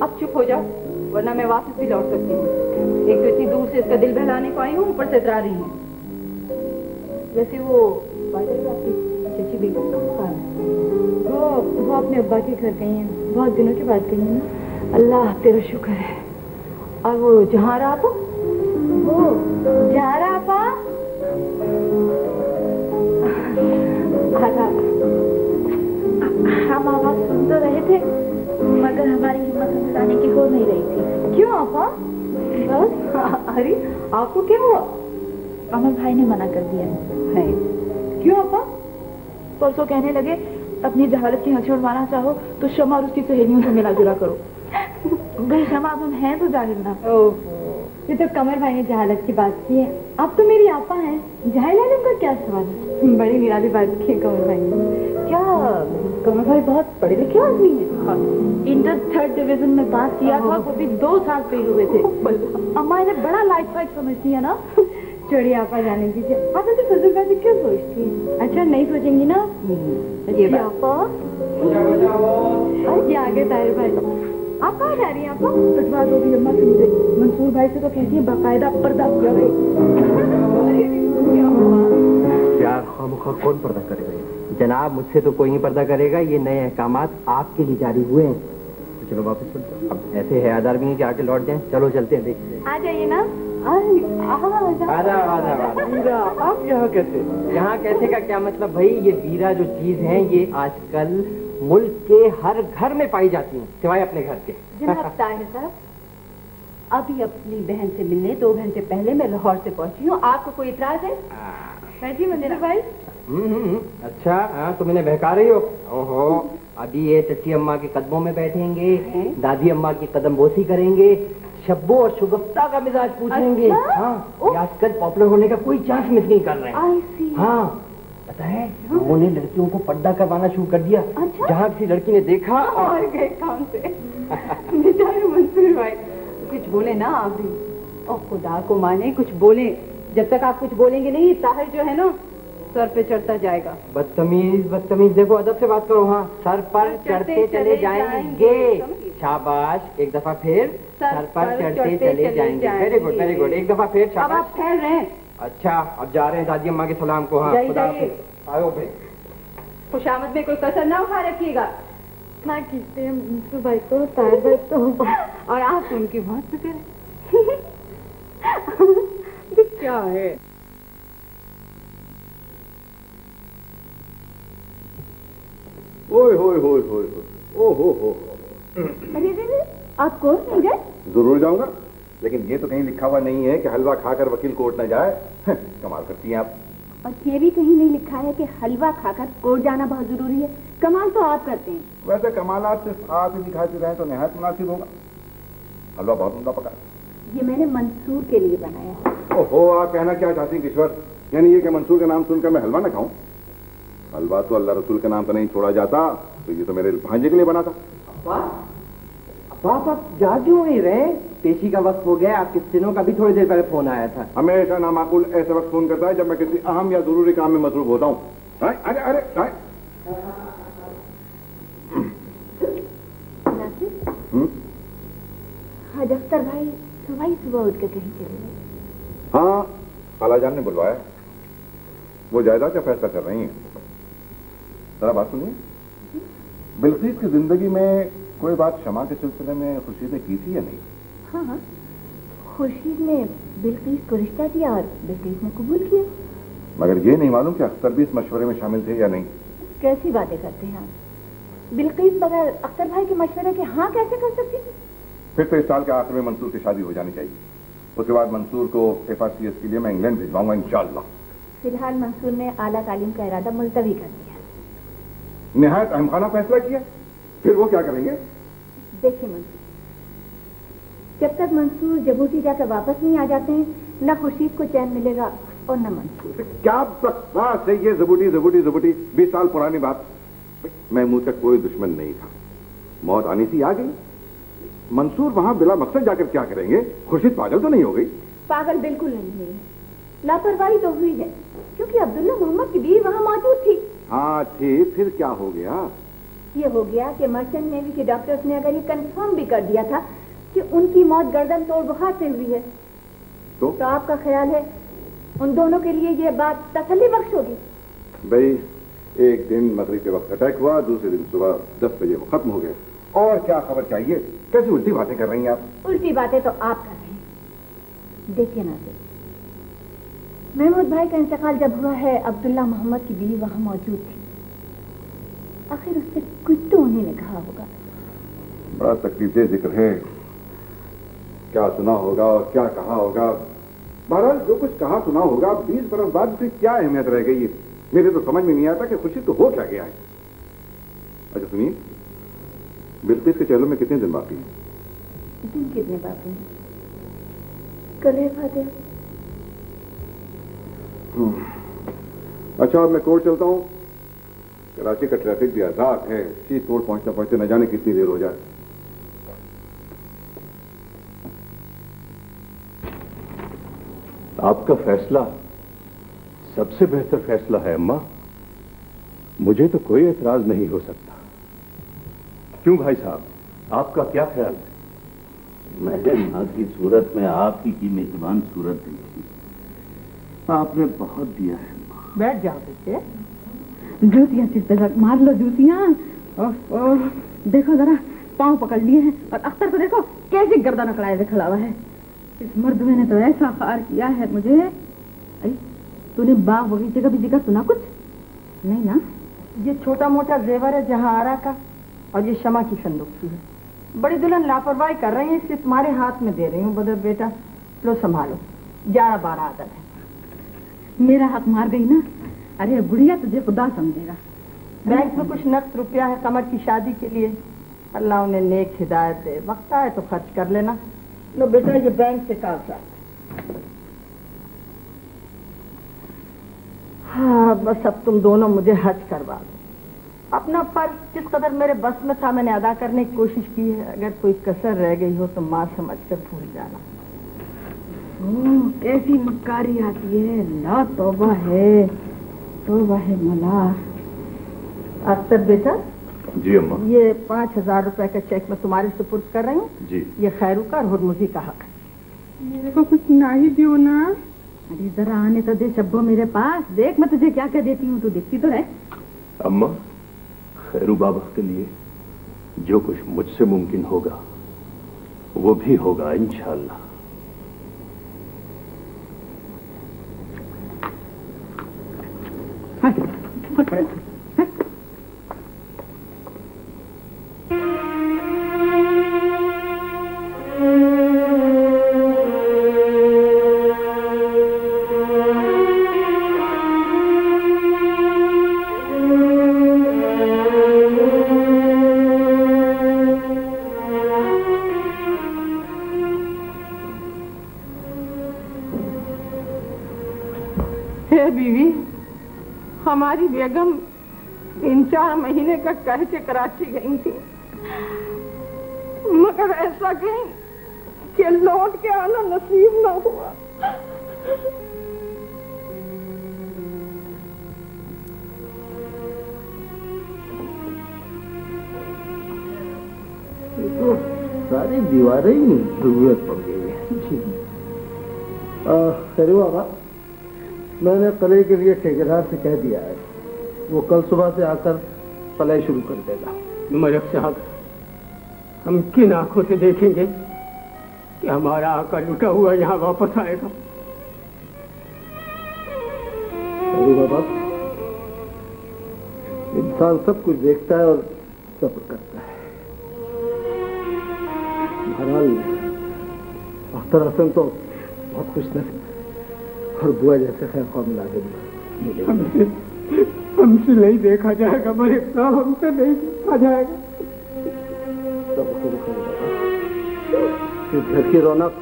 [SPEAKER 3] अब चुप हो जाओ, वरना मैं वापस भी लौट सकती हूँ। एक तो इतनी दूर से इसका दिल बहलाने को आई हूँ, ऊपर से इतरा रही हूँ। वैसे वो आपकी चची बेगम कहाँ है? वो अपने अब्बा के घर गई हैं, बहुत दिनों के बाद गई हैं ना। अल्लाह तेरा शुक्र है। और वो जहारा आपा, वो जहारा आपा, हम आवाज सुन तो रहे थे, मगर हमारी हिम्मत जुटाने की हो नहीं रही थी। क्यों आपा? बस। अरे आपको क्या हुआ? अमर भाई ने मना कर दिया है। क्यों आपा? परसों कहने लगे अपनी जहालत की हंस उड़वाना चाहो तो शमा और उसकी सहेलियों से मिला जुला करो। भाई शमा तुम है तो जाहिर ना। ये तो कमर भाई ने जहालत की बात की है। आप तो मेरी आपा हैं, जाहिल आलम का क्या सवाल है? बड़ी निराली बात की है कमर भाई ने। क्या कमर भाई बहुत पढ़े लिखे आदमी है? इंटर 3rd डिवीजन में पास किया था, वो भी 2 साल फेल हुए थे। अम्मा इन्हें बड़ा लाइफ फाइट समझती है ना। छोड़िए आपा, जाने दीजिए। आप तो फजल भाई क्या सोचती है? अच्छा नहीं सोचेंगी ना? ये आपा ये आगे ताहिर भाई। आप कहाँ जा रही हैं आपा? पिटवा दो भी अम्मा से मुझे। मंसूर भाई से तो कहती है बाकायदा पर्दा किया गई।
[SPEAKER 2] यार खामखा कौन पर्दा करेगा? जनाब, मुझसे तो कोई नहीं पर्दा करेगा। ये नए अहकामात आपके लिए जारी हुए हैं। तो चलो वापस चलते। अब ऐसे हयादार भी नहीं कि आके लौट जाएं। चलो चलते हैं, देखते हैं।
[SPEAKER 3] आ जाइए ना।
[SPEAKER 2] आप यहाँ कैसे? यहाँ कैसे का क्या मतलब भाई? ये वीरा जो चीज है ये आजकल मुल्क के हर घर में पाई जाती है, सिवाय अपने घर के।
[SPEAKER 3] जनाब ताहिर साहब, अभी अपनी बहन से मिलने 2 घंटे पहले मैं लाहौर से पहुंची हूँ। आपको कोई इतराज है जी मंदिर भाई?
[SPEAKER 2] अच्छा, हाँ, तुम इन्हें बहका रही हो? ओहो, अभी ये चची अम्मा के कदमों में बैठेंगे, दादी अम्मा की कदम बोसी करेंगे, शब्बो और शुगफ्ता का मिजाज पूछेंगे।
[SPEAKER 3] अच्छा?
[SPEAKER 2] हाँ, ये आजकल पॉपुलर होने का कोई चांस मिस नहीं कर रहे हैं। हाँ, पता है, लोगों ने लड़कियों को पर्दा करवाना शुरू कर दिया।
[SPEAKER 3] अच्छा?
[SPEAKER 2] जहाँ किसी लड़की ने देखा
[SPEAKER 3] और गए काम से। बेचारे मंसूर भाई, कुछ बोले ना आप भी। और खुदा को माने कुछ बोले, जब तक आप कुछ बोलेंगे नहीं ताहिर जो है ना सर पे चढ़ता जाएगा।
[SPEAKER 2] बदतमीज बदतमीज, देखो अदब से बात करो। हाँ, सर पर चढ़ते चले जाएंगे। शाबाश, एक दफा फिर सर पर चढ़ते चले जाएंगे। वेरी गुड वेरी गुड, एक दफा फिर शाबाश।
[SPEAKER 3] अब आप ठहर रहे हैं।
[SPEAKER 2] अच्छा, अब जा रहे हैं दादी अम्मा के सलाम को। हाँ, खुदा हाफिज। आओ भाई,
[SPEAKER 3] खुशामद में कोई कसर ना उठा रखिएगा।
[SPEAKER 9] ना कीजिए मंसूर भाई तो, ताहिर भाई तो,
[SPEAKER 3] और आप उनकी बहुत फिक्र है। क्या है?
[SPEAKER 11] ओए होए होए होए होए, ओ हो।
[SPEAKER 3] अरे आप कोर्ट नहीं गए?
[SPEAKER 11] जरूर जाऊंगा, लेकिन ये तो कहीं लिखा हुआ नहीं है कि हलवा खाकर वकील कोर्ट न जाए। कमाल करती हैं आप।
[SPEAKER 3] और ये भी कहीं नहीं लिखा है कि हलवा खाकर कोर्ट जाना बहुत जरूरी है। कमाल तो आप करते हैं।
[SPEAKER 11] वैसे कमालात सिर्फ आप ही दिखाते रहे तो निहायत मुनासिब होगा। हलवा बहुत उमदा पका।
[SPEAKER 3] ये मैंने मंसूर के लिए बनाया है।
[SPEAKER 11] ओहो, आप कहना क्या चाहती हैं किश्वर? यानी ये कि मंसूर का नाम सुनकर मैं हलवा न खाऊं? हलवा तो अल्लाह रसूल के नाम पर नहीं छोड़ा जाता, तो ये तो मेरे भांजे के लिए बना था।
[SPEAKER 2] आप जा क्यों नहीं रहे? पेशी का वक्त हो गया। आपके सिनों का भी थोड़ी देर पहले फोन आया था।
[SPEAKER 11] हमेशा नामाकुल ऐसे वक्त फोन करता है जब मैं किसी अहम या जरूरी काम में मसरूफ होता हूँ। अरे अरे अरे,
[SPEAKER 3] हाँ, अख्तर भाई सुबह ही सुबह उठ के कहीं चले गए।
[SPEAKER 11] हाँ, खालाजान ने बुलवाया। वो जायदाद का फैसला कर रही हैं। जरा बात सुनिए, बिल्किस की जिंदगी में कोई बात शमा के सिलसिले में खुर्शीद ने की थी या नहीं?
[SPEAKER 3] हाँ, खुर्शीद ने बिल्किस को रिश्ता दिया और बिल्किस ने कबूल किया।
[SPEAKER 11] मगर ये नहीं मालूम कि अख्तर भी इस मशवरे में शामिल थे या नहीं।
[SPEAKER 3] कैसी बातें करते हैं आप? बिल्किस बगैर अख्तर भाई के मशवरे के हाँ कैसे कर सकती थी?
[SPEAKER 11] फिर तो इस साल के आखिर में मंसूर की शादी हो जानी चाहिए। उसके बाद मंसूर को FRCS के लिए मैं इंग्लैंड भिजवाऊंगा इंशाअल्लाह।
[SPEAKER 3] फिलहाल मंसूर ने आला तालीम का इरादा मुलतवी कर दिया।
[SPEAKER 11] निहायत अहमखाना फैसला किया। फिर वो क्या करेंगे?
[SPEAKER 3] देखिए मंसूर, जब तक मंसूर जबूती जाकर वापस नहीं आ जाते हैं, न खुर्शीद को चैन मिलेगा और न मंसूर।
[SPEAKER 11] क्या बकवास है ये? जबूटी जबूटी जबूटी, 20 साल पुरानी बात। महमूद का कोई दुश्मन नहीं था, मौत आनी सी आ गई। मंसूर वहां बिला मकसद जाकर क्या करेंगे? खुर्शीद पागल तो नहीं हो गई?
[SPEAKER 3] पागल बिल्कुल नहीं हुई है, लापरवाही तो हुई है, क्योंकि अब्दुल्ला मोहम्मद की बीवी वहां मौजूद थी।
[SPEAKER 11] हाँ थी, फिर क्या हो गया?
[SPEAKER 3] ये हो गया कि मर्चेंट नेवी के डॉक्टर्स ने अगर ये कंफर्म भी कर दिया था कि उनकी मौत गर्दन तोड़ बुखार से हुई है, तो आपका ख्याल है उन दोनों के लिए ये बात तसल्ली बख्श होगी?
[SPEAKER 11] भाई, एक दिन मगरिब के वक्त अटैक हुआ, दूसरे दिन सुबह 10 बजे वो खत्म हो गया। और क्या खबर चाहिए? कैसी उल्टी बातें कर रही हैं आप?
[SPEAKER 3] उल्टी बातें तो आप कर रहे हैं। देखिए नाज़िर, महमूद भाई का इंतकाल जब हुआ है, अब्दुल्ला मोहम्मद की बीवी वहां मौजूद थी। आखिर उससे कुछ तो उन्हीं ने कहा होगा।
[SPEAKER 11] बड़ा तकलीफदेह जिक्र है, क्या सुना होगा और क्या कहा होगा। बहरहाल जो कुछ कहा सुना होगा, 20 बरस बाद उसे क्या अहमियत रह गई है? मेरे तो समझ में नहीं आता कि खुशी तो हो क्या गया है। अच्छा सुनिए, बिल्किस के चेहरों में कितने दिन बाकी हैं?
[SPEAKER 3] दिन कितने बाकी हैं? कल है फातिहा।
[SPEAKER 11] अच्छा, अब मैं कोर्ट चलता हूँ। कराची का ट्रैफिक भी आजाद है, चीफ कोर्ट पहुंचते पहुंचते न जाने कितनी देर हो जाए।
[SPEAKER 4] आपका फैसला सबसे बेहतर फैसला है अम्मा, मुझे तो कोई एतराज नहीं हो सकता। क्यों भाई साहब, आपका क्या ख्याल है?
[SPEAKER 6] मैंने माँ की सूरत में आप ही की मेजबान सूरत देखी। आपने बहुत दिया है।
[SPEAKER 1] बैठ जाओ बेटे।
[SPEAKER 3] जूतियां किस तरह मार लो, जूतियां। देखो जरा, पांव पकड़ लिए हैं, और अख्तर को देखो कैसे गर्दन अकड़ाए हुए खड़ा हुआ है। इस मर्दवे ने तो ऐसा खार किया है मुझे। तूने बाग बगीचे का भी जिक्र सुना कुछ? नहीं ना?
[SPEAKER 1] ये छोटा मोटा जेवर है जहां आरा का, और ये शमा की संदूक की है। बड़ी दुल्हन लापरवाही कर रही है, इसलिए तुम्हारे हाथ में दे रही हूँ। बदर बेटा लो संभालो, 11-12 आदत है।
[SPEAKER 3] मेरा हक मार गई ना। अरे बुढ़िया तुझे खुदा समझेगा।
[SPEAKER 1] बैंक में कुछ नकद रुपया है कमर की शादी के लिए, अल्लाह उन्हें नेक हिदायत दे, वक्त आए तो खर्च कर लेना। लो बेटा ये बैंक से कागजात। हाँ बस अब तुम दोनों मुझे हज करवा दो। अपना फर्ज जिस कदर मेरे बस में था मैंने अदा करने की कोशिश की है, अगर कोई कसर रह गई हो तो माँ समझ कर भूल जाना।
[SPEAKER 3] कैसी मक्कारी आती है, ला तौबा है, तौबा है मला।
[SPEAKER 1] अख्तर बेटा
[SPEAKER 4] जी अम्मा।
[SPEAKER 1] ये 5,000 रुपए का चेक मैं तुम्हारे सुपुर्द कर रही हूँ
[SPEAKER 4] जी।
[SPEAKER 1] ये खैरू का और हुरमुजी का हक है।
[SPEAKER 3] मेरे को कुछ ना ही दियो ना। अरे जरा आने तो दे शब्बो मेरे पास, देख मैं तुझे क्या क्या देती हूँ, तू देखती तो है।
[SPEAKER 4] अम्मा खैरू बाबा के लिए जो कुछ मुझसे मुमकिन होगा वो भी होगा इंशाअल्लाह।
[SPEAKER 1] बीवी हमारी बेगम 3-4 महीने का कह के कराची गई थी, मगर ऐसा कहीं कि लौट के आना नसीब न हुआ।
[SPEAKER 6] तो सारी दीवारें ही जरूरत पड़ गई है। खैरू बाबा मैंने कले के लिए ठेकेदार से कह दिया है, वो कल सुबह से आकर पलाई शुरू कर देगा।
[SPEAKER 8] मलिक साहब हम किन आंखों से देखेंगे कि हमारा आका लुटा हुआ यहाँ वापस आएगा।
[SPEAKER 6] खैरू बाबा इंसान सब कुछ देखता है और सब्र करता है। बहरहाल अख्तर हसन तो बहुत खुश नसीब और बुआ जैसे खैर खौफ मिला
[SPEAKER 8] हमसे नहीं देखा जाएगा मलिक साहब, हमसे नहीं देखा जाएगा।
[SPEAKER 6] इस घर की रौनक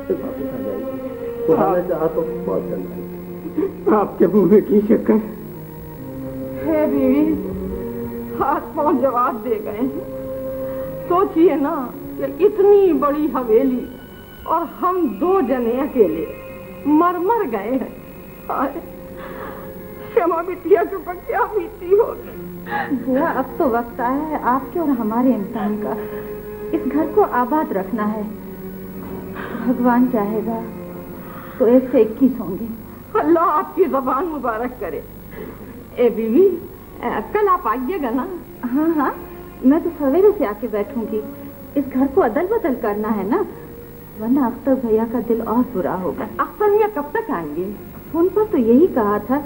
[SPEAKER 6] फिर वापस आ जाएगी। खुदा ने चाहा तो बहुत जल्द आएगी।
[SPEAKER 8] आपके मुंह में की शक्कर
[SPEAKER 1] है बीवी, हाथ पांव जवाब दे गए हैं। सोचिए ना कि इतनी बड़ी हवेली और हम 2 जने अकेले मर गए हैं। क्षमा बिटिया के ऊपर क्या बीती होगी।
[SPEAKER 3] बुआ अब तो वक्त आया है आपके और हमारे इम्तिहान का। इस घर को आबाद रखना है, भगवान चाहेगा तो 1 से 21 होंगे।
[SPEAKER 1] अल्लाह आपकी जबान मुबारक करे। ए बीवी कल आप आइएगा ना?
[SPEAKER 3] हाँ हाँ मैं तो सवेरे से आके बैठूंगी। इस घर को अदल बदल करना है ना, वरना अख्तर भैया का दिल और बुरा होगा।
[SPEAKER 1] अख्तर भैया कब तक आएंगे?
[SPEAKER 3] फोन पर तो यही कहा था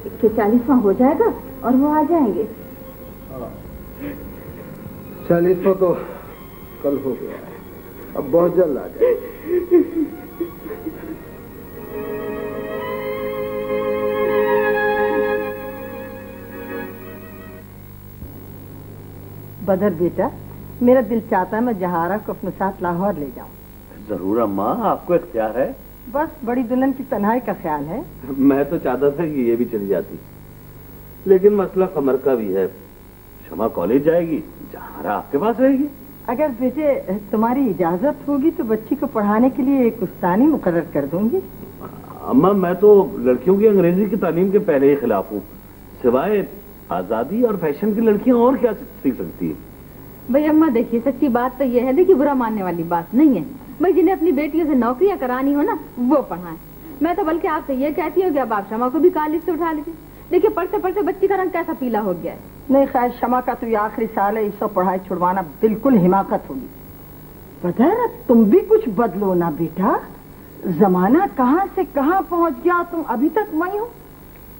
[SPEAKER 3] कि 40वां हो जाएगा और वो आ जाएंगे।
[SPEAKER 6] 40वां तो कल हो गया है, अब बहुत जल्द आ जाएगा।
[SPEAKER 1] बदर बेटा मेरा दिल चाहता है मैं जहारा को अपने साथ लाहौर ले जाऊं।
[SPEAKER 6] जरूर अम्मा, आपको इख्तियार है।
[SPEAKER 1] बस बड़ी दुल्हन की तन्हाई का ख्याल है।
[SPEAKER 6] मैं तो चाहता था कि ये भी चली जाती, लेकिन मसला कमर का भी है। शमा कॉलेज जाएगी, जहारा आपके पास रहेगी।
[SPEAKER 1] अगर बेटे तुम्हारी इजाजत होगी तो बच्ची को पढ़ाने के लिए एक उस्तानी मुकर्रर कर दूंगी।
[SPEAKER 6] अम्मा मैं तो लड़कियों की अंग्रेजी की तालीम के पहले ही खिलाफ हूँ। सिवाय आजादी और फैशन की लड़कियां और क्या सीख सकती है।
[SPEAKER 3] भाई अम्मा देखिए, सच्ची बात तो ये है, देखिए बुरा मानने वाली बात नहीं है भाई। जिन्हें अपनी बेटियों से नौकरियां करानी हो ना वो पढ़ाएं। मैं तो बल्कि आपसे ये कहती हूँ कि अब आप शमा को भी कॉलेज से उठा लीजिए। देखिए पढ़ते पढ़ते बच्ची का रंग कैसा पीला हो गया है।
[SPEAKER 1] नहीं खैर शमा का तो ये आखिरी साल है, इसको पढ़ाई छुड़वाना बिल्कुल हिमाकत होगी। बदर तुम भी कुछ बदलो ना बेटा, जमाना कहाँ से कहाँ पहुँच गया, तुम अभी तक वही हो।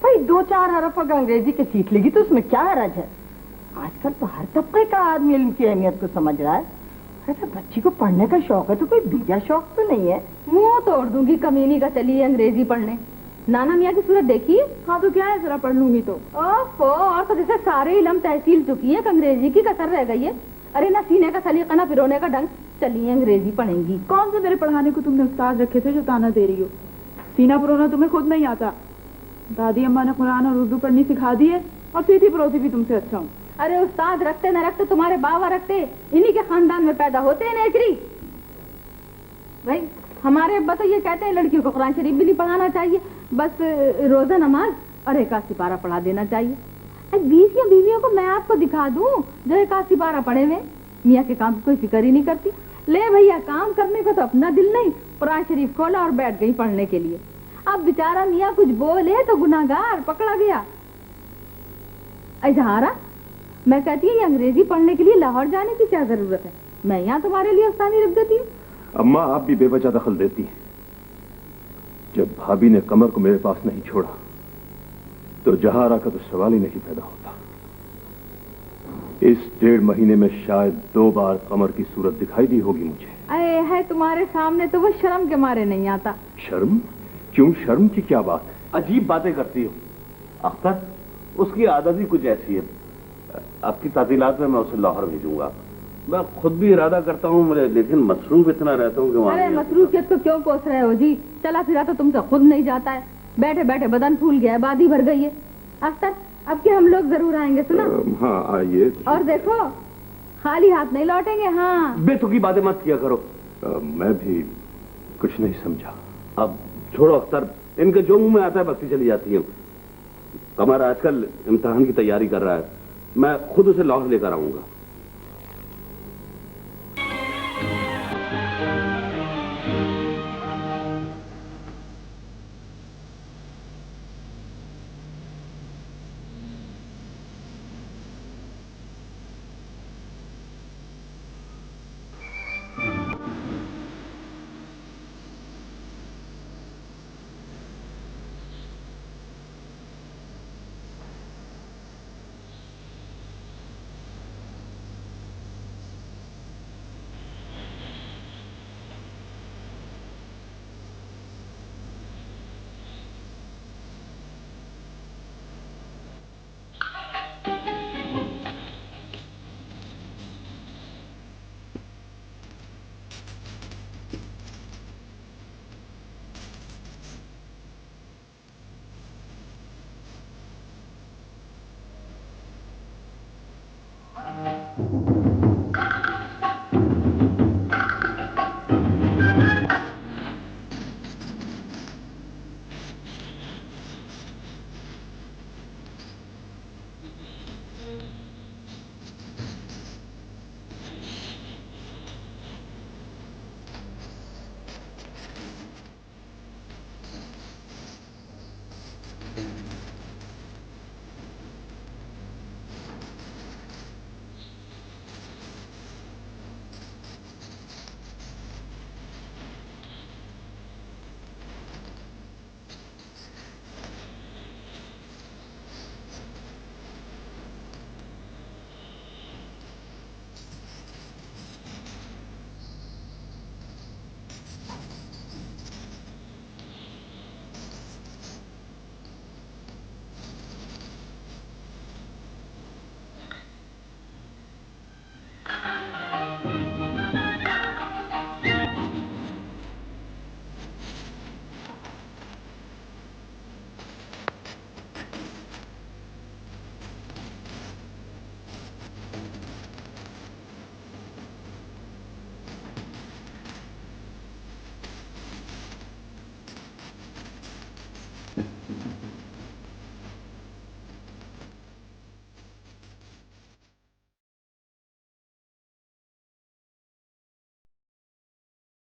[SPEAKER 1] भाई 2-4 हरफ अगर अंग्रेजी के सीख लेगी तो उसमें क्या हरज है। आजकल तो हर तबके का आदमी इल्म की अहमियत को समझ रहा है। अरे बच्ची को पढ़ने का शौक है तो कोई बीजा शौक तो नहीं है।
[SPEAKER 12] मुंह तोड़ दूंगी कमीनी का, चली अंग्रेजी पढ़ने। नाना मियाँ की सूरत देखी?
[SPEAKER 3] हाँ तो क्या है, जरा पढ़ लूंगी तो।
[SPEAKER 12] ओफो, और तो जैसे सारे इल्म तहसील चुकी है, अंग्रेजी की कसर रह गई है। अरे ना सीने का सलीका ना पिरोने का ढंग, चलिए अंग्रेजी पढ़ेंगी।
[SPEAKER 3] कौन से मेरे पढ़ाने को तुमने उस्ताद रखे थे जो ताना दे रही हो? सीना पिरोना तुम्हें खुद नहीं आता। दादी अम्मा ने कुरान और उर्दू पढ़नी सिखा दी है, और सीधी पड़ोसी भी तुमसे अच्छा हूँ।
[SPEAKER 12] अरे उस्ताद रखते न रखते तुम्हारे बाबा रखते, इन्हीं के खानदान में पैदा होते हैं नेचरी। भाई हमारे अब्बा तो ये कहते हैं लड़कियों को कुरान शरीफ भी नहीं पढ़ाना चाहिए, बस रोजा नमाज और एक आध सिपारा पढ़ा देना चाहिए। 20 या बीवियों को मैं आपको दिखा दूं जो एक आध सिपारा पढ़े हुए, मियाँ के काम की कोई फिक्र ही नहीं करती। ले भैया, काम करने को तो अपना दिल नहीं, कुरान शरीफ खोला और बैठ गई पढ़ने के लिए। अब बेचारा मियाँ कुछ बोले तो गुनाहगार पकड़ा गया। इजहारा, मैं कहती हूँ ये अंग्रेजी पढ़ने के लिए लाहौर जाने की क्या जरूरत है? मैं यहाँ तुम्हारे लिए उस्तानी रख देती हूँ।
[SPEAKER 4] अम्मा आप भी बेवजह दखल देती हैं। जब भाभी ने कमर को मेरे पास नहीं छोड़ा तो जहारा का तो सवाल ही नहीं पैदा होता। इस 1.5 महीने में शायद 2 बार कमर की सूरत दिखाई दी होगी मुझे।
[SPEAKER 12] अरे है तुम्हारे सामने तो वो शर्म के मारे नहीं आता।
[SPEAKER 4] शर्म? क्यों, शर्म की क्या बात है?
[SPEAKER 6] अजीब बातें करती हो अख्तर, उसकी आदत ही कुछ ऐसी है। आपकी तातीलात में मैं उसे लाहौर भेजूंगा। मैं खुद भी इरादा करता हूँ, लेकिन मसरूफ इतना रहता हूँ कि वहाँ।
[SPEAKER 12] अरे मसरूफियत को क्यों कोस रहे हो जी? चला फिरा तो तुमसे खुद नहीं जाता है। बैठे बैठे बदन फूल गया है, बादी भर गई है। अख्तर, अब के हम लोग जरूर आएंगे, सुना?
[SPEAKER 4] हाँ आइए।
[SPEAKER 12] और देखो खाली हाथ नहीं लौटेंगे। हाँ,
[SPEAKER 6] बेतुकी बातें मत किया करो।
[SPEAKER 4] मैं भी कुछ नहीं समझा।
[SPEAKER 6] अब छोड़ो अख्तर, इनके जो मुंह में आता है बस्ती चली जाती है। कमर आजकल इम्तिहान की तैयारी कर रहा है, मैं खुद उसे लाहौर लेकर आऊंगा।